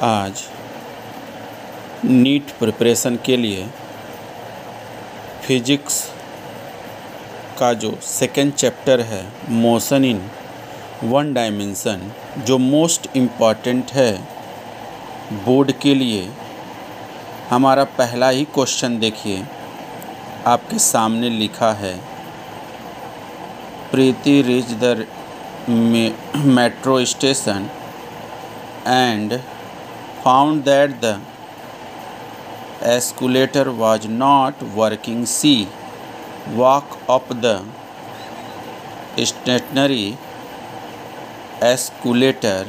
आज NEET preparation के लिए फिजिक्स का जो सेकेंड चैप्टर है मोशन इन वन डायमेंशन, जो मोस्ट इम्पॉर्टेंट है बोर्ड के लिए, हमारा पहला ही क्वेश्चन देखिए आपके सामने लिखा है। Preeti reach the metro station and found that the escalator was not working. She walked up the stationary escalator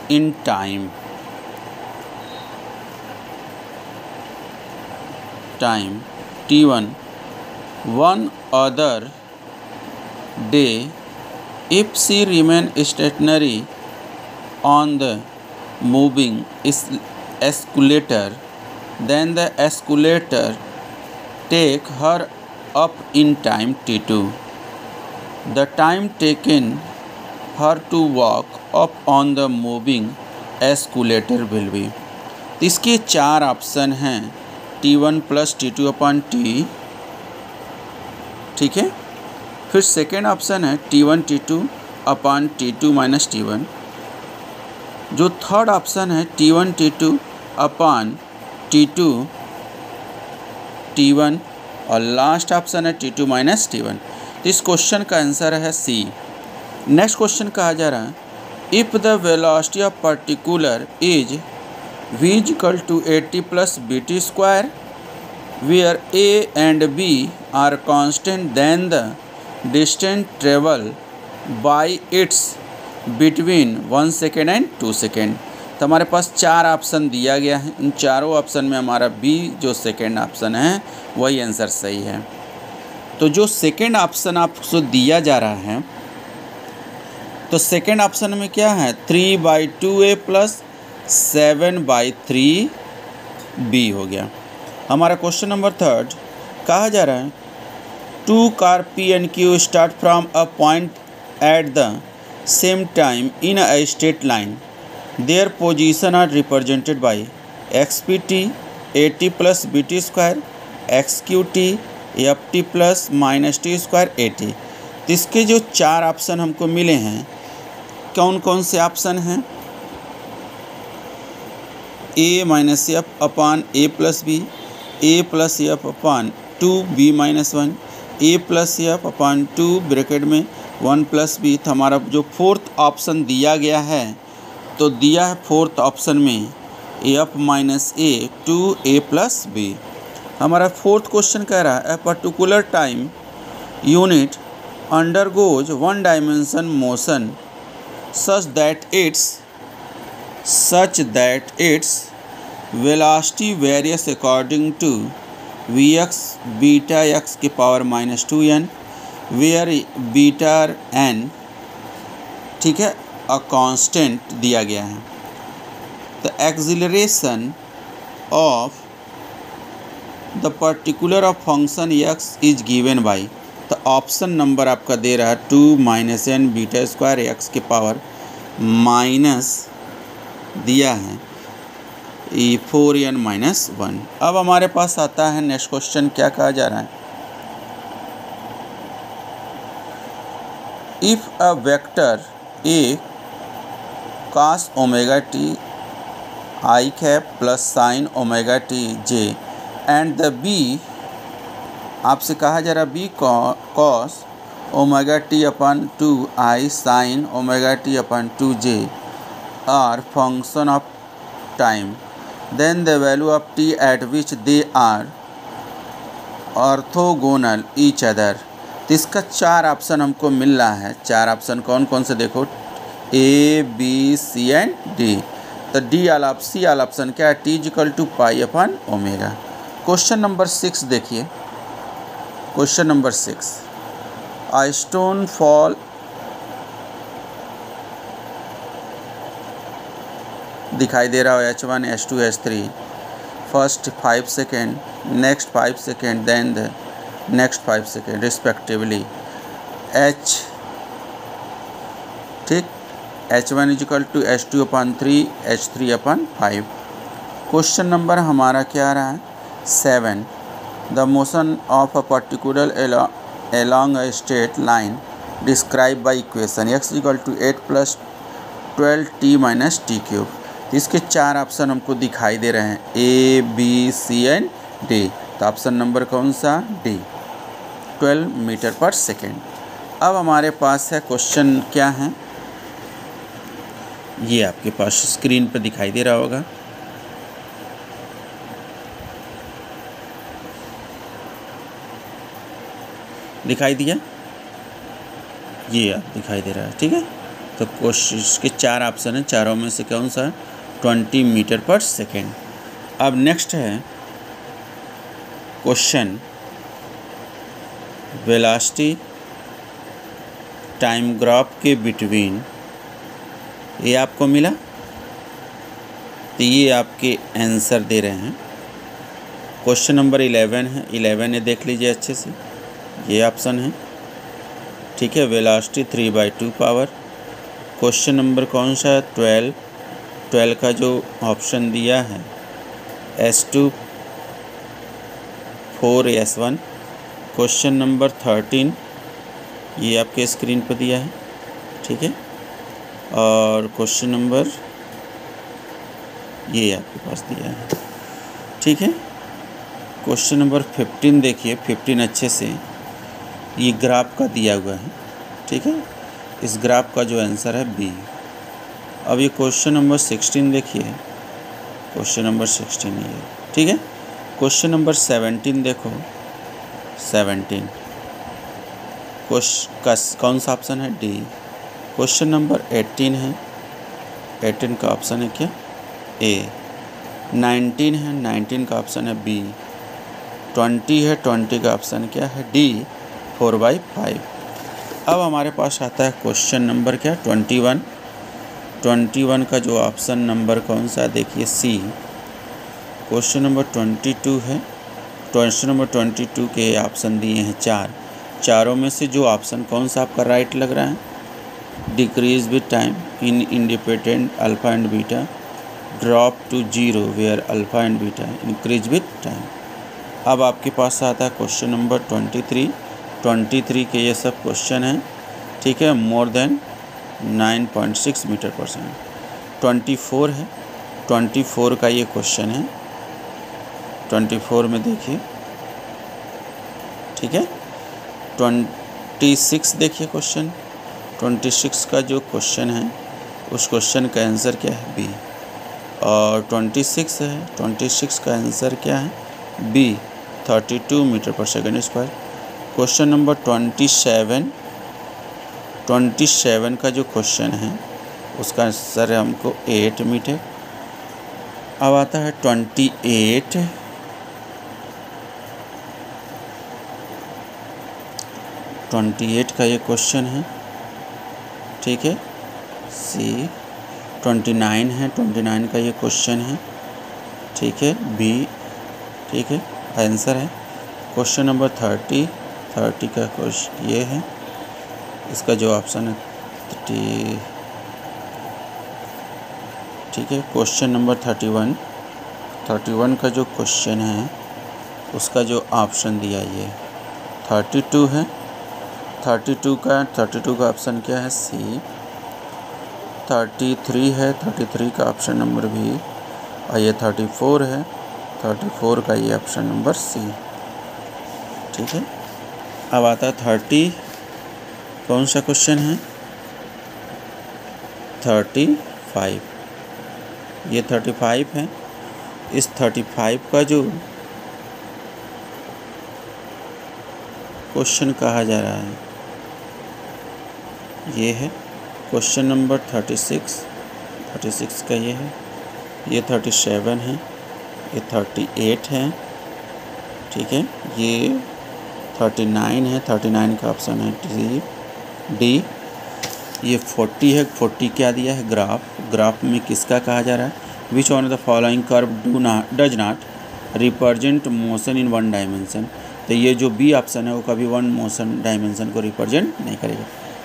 in time T1. One other day, if she remained stationary on the moving escalator, then the escalator take her up in time T2. The time taken her to walk up on the moving escalator will be। तो इसके चार option हैं T1 + T2 / T, ठीक है। फिर second option है T1 T2 / T2 - T1। जो third option है T1 T2 / T2 T1 और लास्ट ऑप्शन है T2 - T1। तो इस क्वेश्चन का आंसर है सी। नेक्स्ट क्वेश्चन कहा जा रहा है, if the velocity of particular is v = 80 + bt², where a and b are constant, then the distance travel by its between 1 second and 2 second. तो हमारे पास चार ऑप्शन दिया गया है। इन चारों ऑप्शन में हमारा बी जो सेकेंड ऑप्शन है वही आंसर सही है। तो जो सेकेंड ऑप्शन आपको दिया जा रहा है, तो सेकेंड ऑप्शन में क्या है 3/2a + 7/3b हो गया। हमारा क्वेश्चन नंबर थर्ड कहा जा रहा है, 2 car P and Q start from a point at the same time in a straight line. Their position are represented by xpt 80 + bt², xqt ft + -t² 80। तो इसके जो चार ऑप्शन हमको मिले हैं, कौन कौन से ऑप्शन हैं? a - f / a + b, a + f / 2b - 1, a + f / 2 bracket में 1 + b। तो हमारा जो फोर्थ ऑप्शन दिया गया है, तो दिया है फोर्थ ऑप्शन में f - a 2a + b। हमारा फोर्थ क्वेश्चन कह रहा है, a particular time unit undergoes one dimension motion such that its velocity varies according to vx beta x की power -2n, where beta n, ठीक है, a constant दिया गया है। The acceleration of the particular of function x is given by. तो option number आपका दे रहा है 2 - n β² x की पावर माइनस दिया है 4n - 1। अब हमारे पास आता है नेक्स्ट क्वेश्चन, क्या कहा जा रहा है, if a vector a cos ωt I cap plus sin ωt j and the b, आपसे कहा जा रहा b cos ωt / 2 I sin ωt / 2 j are function of time, then the value of t at which they are orthogonal each other। तो इसका चार option हमको मिल रहा है। चार ऑप्शन कौन कौन से देखो, A B C and D. तो डी वाला सी वाला ऑप्शन क्या है, t = π/ω। क्वेश्चन नंबर 6 देखिए, question number 6, a stone fall दिखाई दे रहा हो h1 h2 h3, first 5 second, next 5 second, then the next 5 second respectively, h, ठीक, H1 is equal to H2/3 H3/5। Question number हमारा क्या आ रहा है 7। The motion of a particular along a straight line described by equation x equal to 8 + 12t - t cube. तो इसके 4 option हमको दिखाई दे रहे हैं A, B, C and D। तो ऑप्शन नंबर कौन सा D, 12 मीटर पर सेकेंड। अब हमारे पास है क्वेश्चन क्या है, ये आपके पास स्क्रीन पर दिखाई दे रहा होगा। दिखाई दिया, ये आप दिखाई दे रहा है, ठीक है। तो कोशिश के 4 ऑप्शन हैं, चारों में से कौन सा 20 मीटर पर सेकेंड। अब नेक्स्ट है क्वेश्चन वेलोसिटी टाइम ग्राफ के बिटवीन, ये आपको मिला, तो ये आपके आंसर दे रहे हैं। क्वेश्चन नंबर 11 है, 11 है, देख लीजिए अच्छे से, ये ऑप्शन है, ठीक है। Velocity 3/2 power. क्वेश्चन नंबर कौन सा है 12 का जो ऑप्शन दिया है S2 4S1। क्वेश्चन नंबर 13 ये आपके स्क्रीन पर दिया है, ठीक है। और क्वेश्चन नंबर ये आपके पास दिया है, ठीक है। क्वेश्चन नंबर 15 देखिए, 15 अच्छे से, ये ग्राफ का दिया हुआ है, ठीक है। इस ग्राफ का जो आंसर है B। अब ये क्वेश्चन नंबर 16 देखिए, क्वेश्चन नंबर 16 ये, ठीक है। क्वेश्चन नंबर 17 देखो, 17 कौन सा ऑप्शन है D। क्वेश्चन नंबर 18 है, 18 का ऑप्शन है क्या A। 19 है, 19 का ऑप्शन है B। 20 है, 20 का ऑप्शन क्या है D, 4/5। अब हमारे पास आता है क्वेश्चन नंबर क्या 21। 21 का जो ऑप्शन नंबर कौन सा देखिए C। क्वेश्चन नंबर 22 है, क्वेश्चन नंबर 22 के ऑप्शन दिए हैं 4, चारों में से जो ऑप्शन कौन सा आपका राइट लग रहा है, decrease with time in independent alpha and beta, drop to 0 where alpha and beta increase with time. अब आपके पास आता है क्वेश्चन नंबर 23 के ये सब क्वेश्चन हैं, ठीक है। मोर देन 9.6 मीटर पर सेकेंड। 24 है, 24 का ये क्वेश्चन है, 24 में देखिए, ठीक है। 26 देखिए क्वेश्चन, 26 का जो क्वेश्चन है उस क्वेश्चन का आंसर क्या है B। और 26 है, 26 का आंसर क्या है B, 32 मीटर पर सेकेंड स्क्वायर। क्वेश्चन नंबर 27 का जो क्वेश्चन है उसका आंसर है हमको 8 मीटर। अब आता है 28 का ये क्वेश्चन है, ठीक है C। 29 है, 29 का ये क्वेश्चन है, ठीक है B, ठीक है आंसर है। क्वेश्चन नंबर 30 का क्वेश्चन ये है, इसका जो ऑप्शन है 30, ठीक है। क्वेश्चन नंबर 31 का जो क्वेश्चन है उसका जो ऑप्शन दिया ये 32 है। 32 का ऑप्शन क्या है C। 33 है, 33 का ऑप्शन नंबर B। और ये 34 है, 34 का ये ऑप्शन नंबर C, ठीक है। अब आता है 30, कौन सा क्वेश्चन है 35, ये 35 है। इस 35 का जो क्वेश्चन कहा जा रहा है ये है क्वेश्चन नंबर 36 का ये है, ये 37 है, ये 38 है, ठीक है। ये 39 है, 39 का ऑप्शन है D। ये 40 है, 40 क्या दिया है ग्राफ में किसका कहा जा रहा है, which one of the following curve does not represent motion in 1 dimension. तो ये जो B ऑप्शन है वो कभी 1 मोशन डायमेंशन को रिप्रेजेंट नहीं करेगा।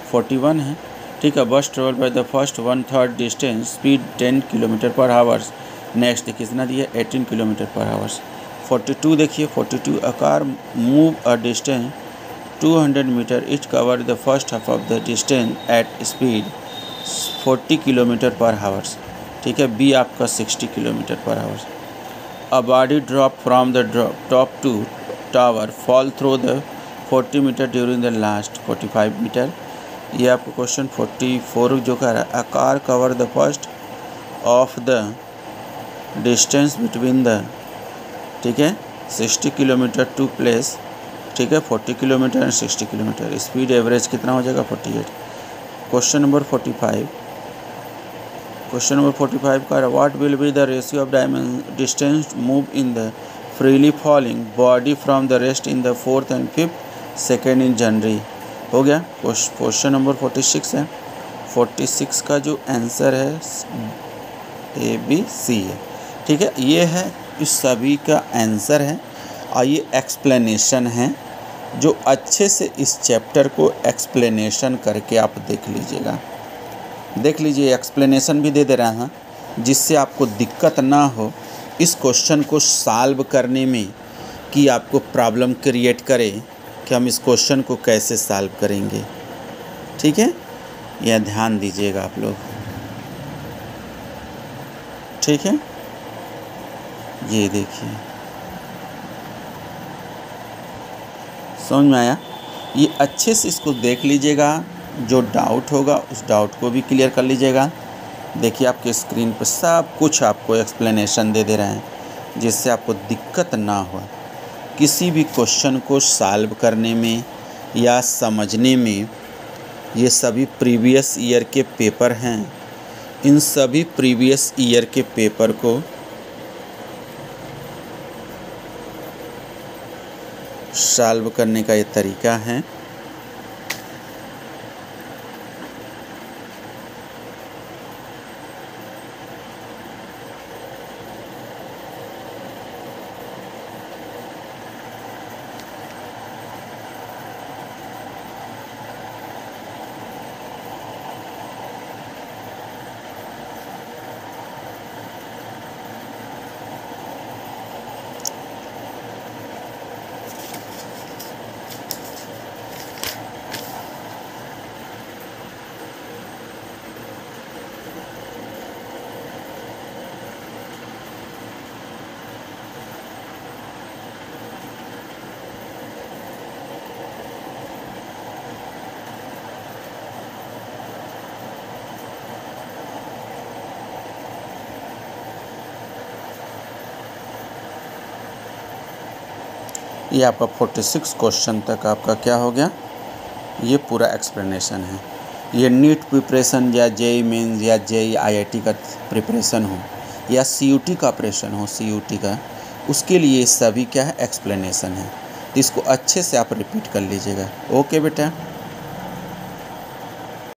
41 है, ठीक है। बस travel by the first 1/3 distance speed 10 kilometre per hours. Next देखिए कितना दिया 18 किलोमीटर पर आवर्स। 42 देखिए 42 a car move a distance 200 metre it cover the first half of the distance at speed 40 kilometre per hours. ठीक है। B आपका 60 kilometre per hours. A body drop from the top to tower fall through the 40 metre during the last 45 metre. ये आपको question 44 जो कह रहा है a car cover the first of the distance between the, ठीक है, 60 kilometre to place, ठीक है, 40 kilometre and 60 kilometre. Speed average कितना हो जाएगा 48। क्वेश्चन नंबर 45, क्वेश्चन नंबर 45 का what will be the ratio of distance move in the freely falling body from the rest in the 4th and 5th second in January. हो गया। Question number 46 है। 46 का जो answer है ABC है। ठीक है। ये है इस सभी का आंसर है और ये एक्सप्लेनेशन है जो अच्छे से इस चैप्टर को एक्सप्लेनेशन करके आप देख लीजिएगा। देख लीजिए एक्सप्लेनेशन भी दे दे रहा हूँ जिससे आपको दिक्कत ना हो इस क्वेश्चन को सॉल्व करने में, कि आपको प्रॉब्लम क्रिएट करे कि हम इस क्वेश्चन को कैसे सॉल्व करेंगे। ठीक है। यह ध्यान दीजिएगा आप लोग। ठीक है। ये देखिए समझ में आया। ये अच्छे से इसको देख लीजिएगा, जो डाउट होगा उस डाउट को भी क्लियर कर लीजिएगा। देखिए आपके स्क्रीन पर सब कुछ आपको एक्सप्लेनेशन दे रहे हैं जिससे आपको दिक्कत ना हो किसी भी क्वेश्चन को सॉल्व करने में या समझने में। ये सभी प्रीवियस ईयर के पेपर हैं। इन सभी प्रीवियस ईयर के पेपर को सॉल्व करने का ये तरीका है। ये आपका 46 क्वेश्चन तक आपका क्या हो गया, ये पूरा एक्सप्लेनेशन है। ये नीट प्रिपरेशन या जेई मेंस या जेई आईआईटी का प्रिपरेशन हो या सीयूटी का ऑपरेशन हो, सीयूटी का, उसके लिए सभी क्या है एक्सप्लेनेशन है। तो इसको अच्छे से आप रिपीट कर लीजिएगा। ओके बेटा।